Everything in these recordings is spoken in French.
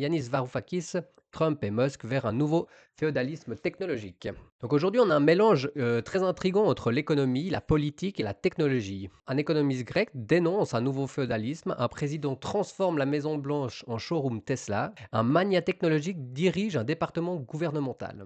Yanis Varoufakis, Trump et Musk vers un nouveau féodalisme technologique. Donc aujourd'hui, on a un mélange très intrigant entre l'économie, la politique et la technologie. Un économiste grec dénonce un nouveau féodalisme, un président transforme la Maison Blanche en showroom Tesla, un mania technologique dirige un département gouvernemental.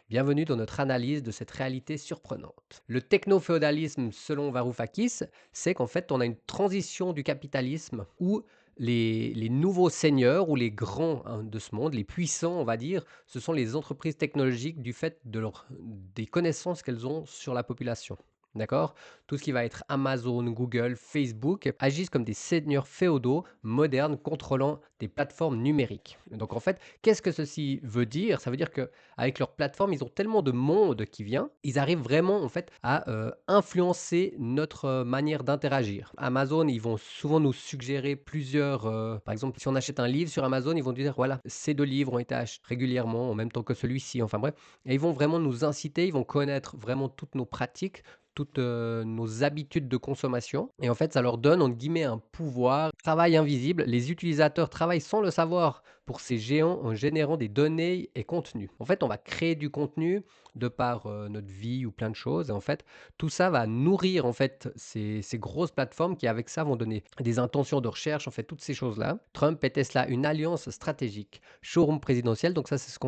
Bienvenue dans notre analyse de cette réalité surprenante. Le techno-féodalisme, selon Varoufakis, c'est qu'en fait, on a une transition du capitalisme où les nouveaux seigneurs ou les grands hein, de ce monde, les puissants, on va dire, ce sont les entreprises technologiques du fait des connaissances qu'elles ont sur la population. D'accord. Tout ce qui va être Amazon, Google, Facebook agissent comme des seigneurs féodaux modernes contrôlant des plateformes numériques. Donc en fait, qu'est-ce que ceci veut dire? Ça veut dire que avec leur plateforme, ils ont tellement de monde qui vient, ils arrivent vraiment en fait à influencer notre manière d'interagir. Amazon, ils vont souvent nous suggérer plusieurs, par exemple, si on achète un livre sur Amazon, ils vont dire voilà, ces deux livres ont été achetés régulièrement en même temps que celui-ci. Enfin bref, et ils vont vraiment nous inciter, ils vont connaître vraiment toutes nos pratiques, toutes nos habitudes de consommation. Et en fait, ça leur donne, entre guillemets, un pouvoir, travail invisible. Les utilisateurs travaillent sans le savoir pour ces géants en générant des données et contenus. En fait, on va créer du contenu de par notre vie ou plein de choses. Et en fait, tout ça va nourrir en fait ces grosses plateformes qui, avec ça, vont donner des intentions de recherche, en fait, toutes ces choses-là. Trump et Tesla, une alliance stratégique. Showroom présidentiel, donc ça, c'est ce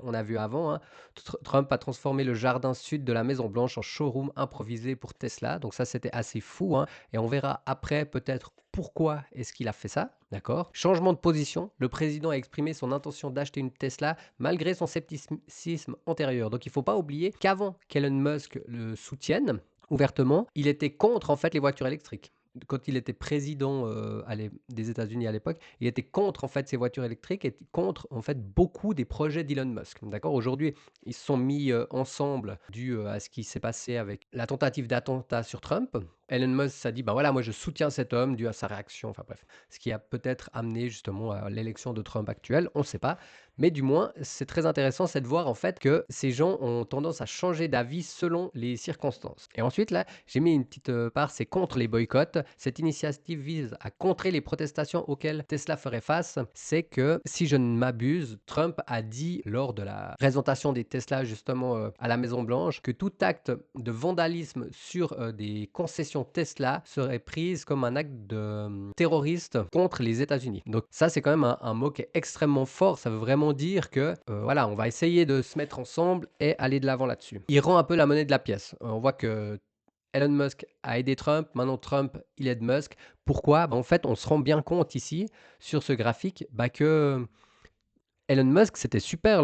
on a vu avant, hein. Trump a transformé le jardin sud de la Maison Blanche en showroom improvisé pour Tesla. Donc ça, c'était assez fou, hein. Et on verra après peut-être pourquoi est-ce qu'il a fait ça, d'accord? Changement de position, le président a exprimé son intention d'acheter une Tesla malgré son scepticisme antérieur. Donc il ne faut pas oublier qu'avant qu'Elon Musk le soutienne ouvertement, il était contre en fait les voitures électriques. Quand il était président des États-Unis à l'époque, il était contre en fait ces voitures électriques et contre en fait beaucoup des projets d'Elon Musk. D'accord. Aujourd'hui, ils se sont mis ensemble dû à ce qui s'est passé avec la tentative d'attentat sur Trump. Elon Musk s'est dit, bah voilà, moi je soutiens cet homme dû à sa réaction, enfin bref, ce qui a peut-être amené justement à l'élection de Trump actuelle, on ne sait pas, mais du moins, c'est très intéressant, c'est de voir en fait que ces gens ont tendance à changer d'avis selon les circonstances. Et ensuite, là, j'ai mis une petite part, c'est contre les boycotts. Cette initiative vise à contrer les protestations auxquelles Tesla ferait face. C'est que, si je ne m'abuse, Trump a dit lors de la présentation des Tesla justement à la Maison Blanche que tout acte de vandalisme sur des concessions Tesla serait prise comme un acte de terroriste contre les États-Unis. Donc ça, c'est quand même un mot qui est extrêmement fort. Ça veut vraiment dire que voilà, on va essayer de se mettre ensemble et aller de l'avant là-dessus. Il rend un peu la monnaie de la pièce. On voit que Elon Musk a aidé Trump, maintenant Trump, il aide Musk. Pourquoi? En fait, on se rend bien compte ici, sur ce graphique, que Elon Musk, c'était super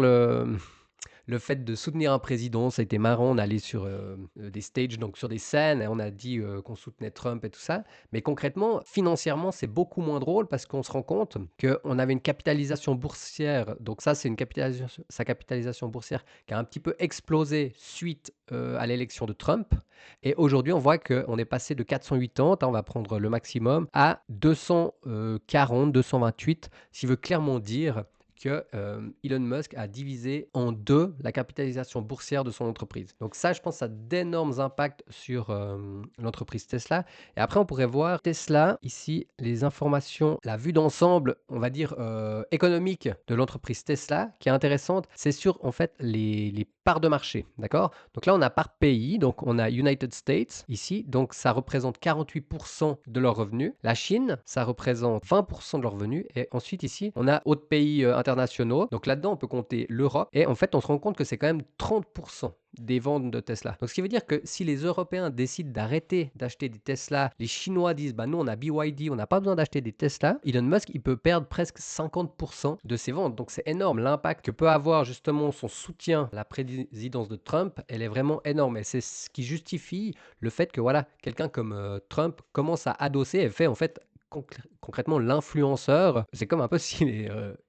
le fait de soutenir un président, ça a été marrant. On allait sur des stages, donc sur des scènes, et on a dit qu'on soutenait Trump et tout ça. Mais concrètement, financièrement, c'est beaucoup moins drôle parce qu'on se rend compte qu'on avait une capitalisation boursière. Donc ça, c'est sa capitalisation boursière qui a un petit peu explosé suite à l'élection de Trump. Et aujourd'hui, on voit qu'on est passé de 480, on va prendre le maximum, à 240, 228, ce qui veut clairement dire que Elon Musk a divisé en deux la capitalisation boursière de son entreprise. Donc ça, je pense, ça a d'énormes impacts sur l'entreprise Tesla. Et après, on pourrait voir Tesla, ici, les informations, la vue d'ensemble, on va dire, économique de l'entreprise Tesla, qui est intéressante, c'est sur, en fait, les parts de marché, d'accord? Donc là, on a par pays, donc on a United States, ici, donc ça représente 48% de leurs revenus. La Chine, ça représente 20% de leurs revenus. Et ensuite, ici, on a autres pays internationaux. Donc là-dedans, on peut compter l'Europe. Et en fait, on se rend compte que c'est quand même 30% des ventes de Tesla. Donc ce qui veut dire que si les Européens décident d'arrêter d'acheter des Tesla, les Chinois disent, bah nous on a BYD, on n'a pas besoin d'acheter des Tesla, Elon Musk, il peut perdre presque 50% de ses ventes. Donc c'est énorme. L'impact que peut avoir justement son soutien à la présidence de Trump, elle est vraiment énorme. Et c'est ce qui justifie le fait que voilà, quelqu'un comme Trump commence à adosser et fait en fait concrètement l'influenceur. C'est comme un peu si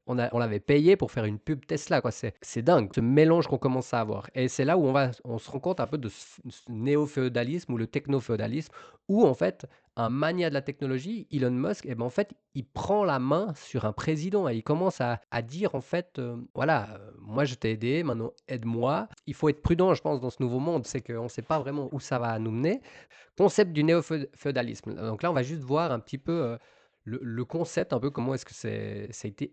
on l'avait payé pour faire une pub Tesla, quoi. C'est dingue, ce mélange qu'on commence à avoir. Et c'est là où on se rend compte un peu de ce néo-féodalisme ou le techno-féodalisme, où en fait, un mania de la technologie, Elon Musk, et ben en fait, il prend la main sur un président et il commence à dire en fait, voilà, moi je t'ai aidé, maintenant aide-moi. Il faut être prudent, je pense, dans ce nouveau monde, c'est qu'on ne sait pas vraiment où ça va nous mener. Concept du néo-féodalisme. Donc là, on va juste voir un petit peu le concept, un peu comment est-ce que ça a été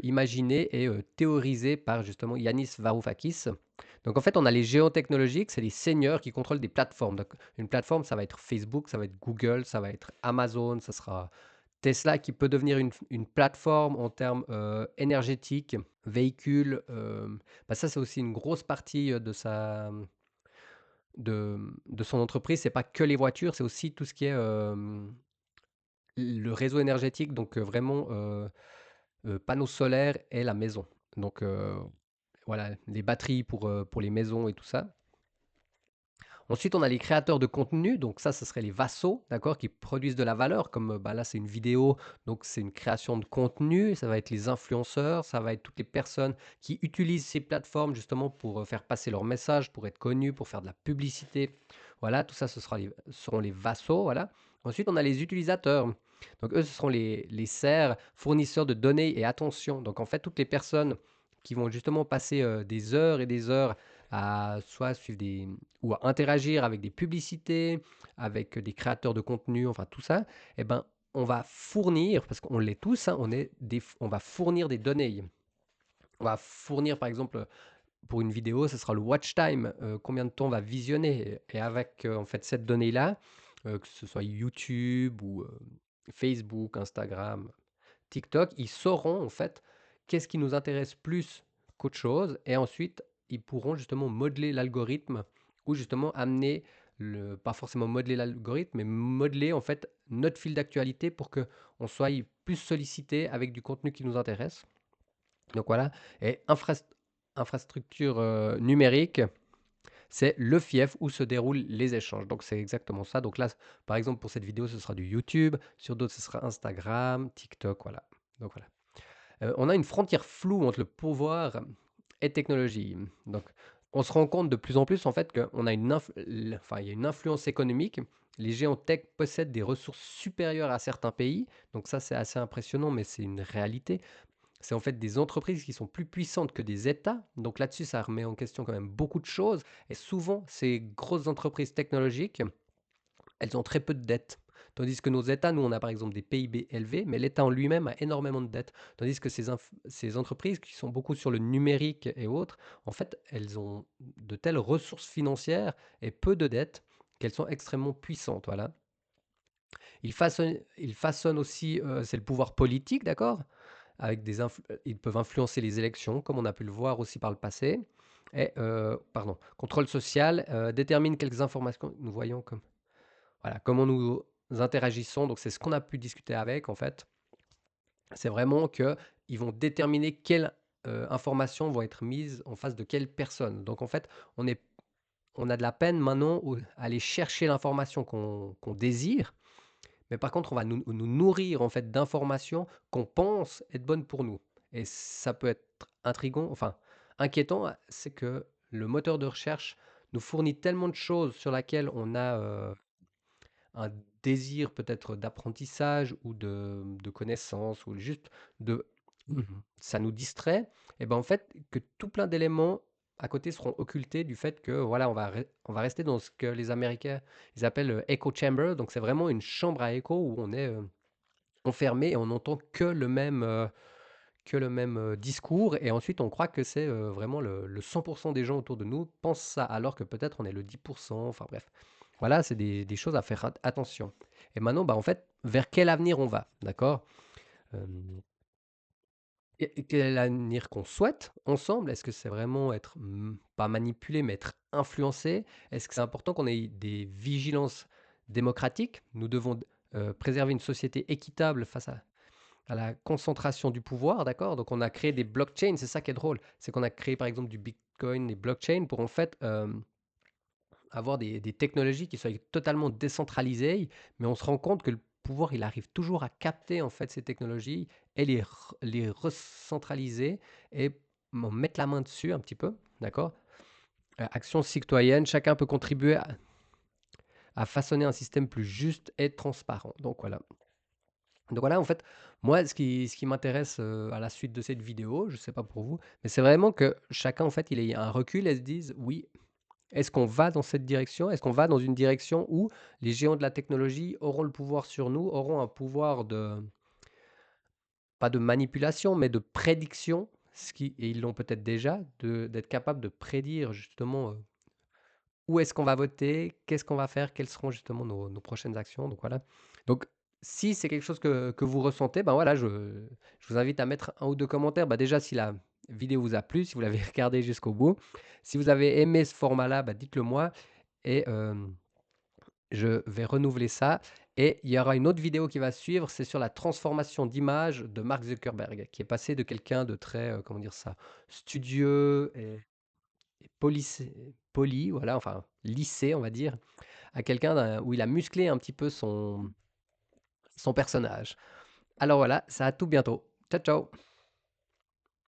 imaginé et théorisé par justement Yanis Varoufakis. Donc en fait, on a les géants technologiques, c'est les seigneurs qui contrôlent des plateformes. Donc une plateforme, ça va être Facebook, ça va être Google, ça va être Amazon, ça sera Tesla qui peut devenir une plateforme en termes, énergétiques, véhicules, bah, ça, c'est aussi une grosse partie, de son entreprise. C'est pas que les voitures, c'est aussi tout ce qui est, le réseau énergétique, donc vraiment, panneaux solaires et la maison. Donc voilà, les batteries pour les maisons et tout ça. Ensuite, on a les créateurs de contenu, donc ça, ce serait les vassaux, d'accord, qui produisent de la valeur, comme bah, là, c'est une vidéo, donc c'est une création de contenu, ça va être les influenceurs, ça va être toutes les personnes qui utilisent ces plateformes justement pour faire passer leur message, pour être connus, pour faire de la publicité. Voilà, tout ça, seront les vassaux, voilà. Ensuite, on a les utilisateurs. Donc eux, ce seront les serfs, fournisseurs de données et attention. Donc en fait, toutes les personnes qui vont justement passer des heures et des heures à soit suivre ou à interagir avec des publicités, avec des créateurs de contenu, enfin tout ça, eh ben, on va fournir, parce qu'on l'est tous, hein, on va fournir des données. On va fournir, par exemple, pour une vidéo, ce sera le watch time, combien de temps on va visionner. Et avec en fait cette donnée-là, que ce soit YouTube ou Facebook, Instagram, TikTok, ils sauront en fait qu'est-ce qui nous intéresse plus qu'autre chose et ensuite ils pourront justement modeler l'algorithme ou justement amener pas forcément modeler l'algorithme, mais modeler en fait notre fil d'actualité pour que on soit plus sollicité avec du contenu qui nous intéresse. Donc voilà, et infrastructure numérique, c'est le fief où se déroulent les échanges. Donc c'est exactement ça. Donc là, par exemple, pour cette vidéo, ce sera du YouTube. Sur d'autres, ce sera Instagram, TikTok, voilà. Donc voilà. On a une frontière floue entre le pouvoir et technologie. Donc, on se rend compte de plus en plus en fait qu'on a enfin, il y a une influence économique. Les géants tech possèdent des ressources supérieures à certains pays. Donc ça, c'est assez impressionnant, mais c'est une réalité. C'est en fait des entreprises qui sont plus puissantes que des États. Donc là-dessus, ça remet en question quand même beaucoup de choses. Et souvent, ces grosses entreprises technologiques, elles ont très peu de dettes. Tandis que nos États, nous, on a par exemple des PIB élevés, mais l'État en lui-même a énormément de dettes. Tandis que ces entreprises qui sont beaucoup sur le numérique et autres, en fait, elles ont de telles ressources financières et peu de dettes qu'elles sont extrêmement puissantes. Voilà. Ils façonnent aussi, c'est le pouvoir politique, d'accord? Ils peuvent influencer les élections, comme on a pu le voir aussi par le passé. Et, pardon, contrôle social détermine quelques informations que nous voyons comme voilà, comment nous interagissons, donc c'est ce qu'on a pu discuter avec en fait. C'est vraiment que ils vont déterminer quelles, informations vont être mises en face de quelle personne. Donc en fait, on est on a de la peine maintenant à aller chercher l'information qu'on désire, mais par contre, on va nous nourrir en fait d'informations qu'on pense être bonnes pour nous et ça peut être intriguant, enfin inquiétant, c'est que le moteur de recherche nous fournit tellement de choses sur laquelle on a, un désir peut-être d'apprentissage ou de connaissance ou juste de ça nous distrait et ben, en fait, que tout plein d'éléments à côté seront occultés du fait que, voilà, on va rester dans ce que les Américains, ils appellent, echo chamber, donc c'est vraiment une chambre à écho où on est, enfermé et on n'entend que le même, discours et ensuite on croit que c'est, vraiment le 100 des gens autour de nous pensent ça, alors que peut-être on est le 10. Enfin bref. Voilà, c'est des choses à faire attention. Et maintenant, bah, en fait, vers quel avenir on va, d'accord? Hem, et quel est l'avenir qu'on souhaite ensemble? Est-ce que c'est vraiment être, pas manipulé, mais être influencé? Est-ce que c'est important qu'on ait des vigilances démocratiques? Nous devons préserver une société équitable face à la concentration du pouvoir, d'accord? Donc on a créé des blockchains, c'est ça qui est drôle. C'est qu'on a créé par exemple du Bitcoin, des blockchains pour en fait avoir des technologies qui soient totalement décentralisées, mais on se rend compte que le pouvoir, il arrive toujours à capter en fait ces technologies et les recentraliser et mettre la main dessus un petit peu, d'accord? Action citoyenne, chacun peut contribuer à façonner un système plus juste et transparent. Donc voilà, en fait, moi, ce qui m'intéresse, à la suite de cette vidéo, je sais pas pour vous, mais c'est vraiment que chacun, en fait, il ait un recul et se dise: «Oui, est-ce qu'on va dans cette direction? Est-ce qu'on va dans une direction où les géants de la technologie auront le pouvoir sur nous, auront un pouvoir pas de manipulation, mais de prédiction, ce qui et ils l'ont peut-être déjà, d'être capable de prédire justement, où est-ce qu'on va voter, qu'est-ce qu'on va faire, quelles seront justement nos prochaines actions, donc voilà. Donc si c'est quelque chose que vous ressentez, ben voilà, je vous invite à mettre un ou 2 commentaires. Bah, déjà si la vidéo vous a plu, si vous l'avez regardée jusqu'au bout. Si vous avez aimé ce format-là, bah, dites-le moi et je vais renouveler ça et il y aura une autre vidéo qui va suivre, c'est sur la transformation d'image de Mark Zuckerberg, qui est passé de quelqu'un de très, comment dire ça? Studieux et poli, voilà, enfin lissé, on va dire, à quelqu'un où il a musclé un petit peu son personnage. Alors voilà, ça à tout bientôt. Ciao, ciao.